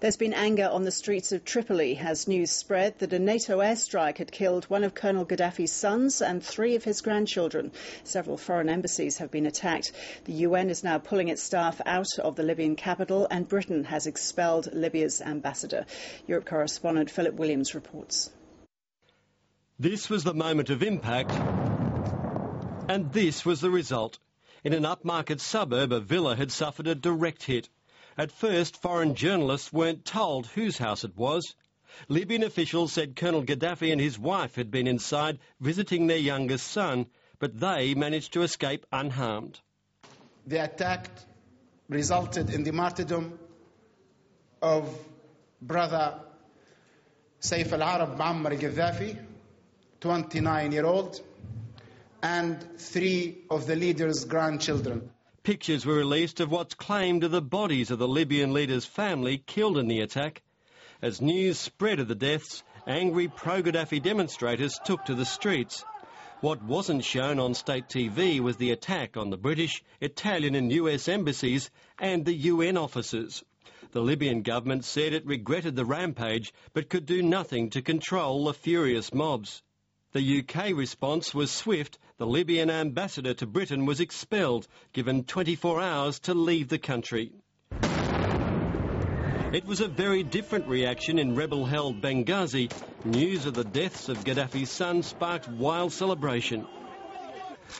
There's been anger on the streets of Tripoli as news spread that a NATO airstrike had killed one of Colonel Gaddafi's sons and 3 of his grandchildren. Several foreign embassies have been attacked. The UN is now pulling its staff out of the Libyan capital, and Britain has expelled Libya's ambassador. Europe correspondent Philip Williams reports. This was the moment of impact, and this was the result. In an upmarket suburb, a villa had suffered a direct hit. At first, foreign journalists weren't told whose house it was. Libyan officials said Colonel Gaddafi and his wife had been inside visiting their youngest son, but they managed to escape unharmed. The attack resulted in the martyrdom of brother Saif al-Arab Moamar Gaddafi, 29-year-old, and 3 of the leader's grandchildren. Pictures were released of what's claimed are the bodies of the Libyan leader's family killed in the attack. As news spread of the deaths, angry pro-Gaddafi demonstrators took to the streets. What wasn't shown on state TV was the attack on the British, Italian and US embassies and the UN offices. The Libyan government said it regretted the rampage but could do nothing to control the furious mobs. The UK response was swift. The Libyan ambassador to Britain was expelled, given 24 hours to leave the country. It was a very different reaction in rebel-held Benghazi. News of the deaths of Gaddafi's son sparked wild celebration.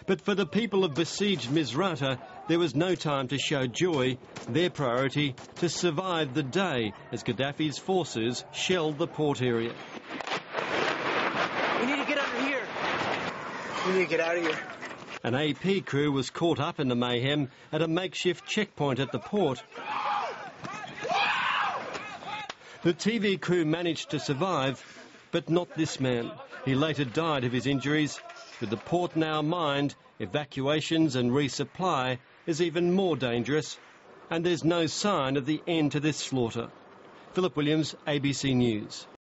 But for the people of besieged Misrata, there was no time to show joy. Their priority, to survive the day as Gaddafi's forces shelled the port area. We need to get under here. We need to get out of here. An AP crew was caught up in the mayhem at a makeshift checkpoint at the port. The TV crew managed to survive, but not this man. He later died of his injuries. With the port now mined, evacuations and resupply is even more dangerous, and there's no sign of the end to this slaughter. Philip Williams, ABC News.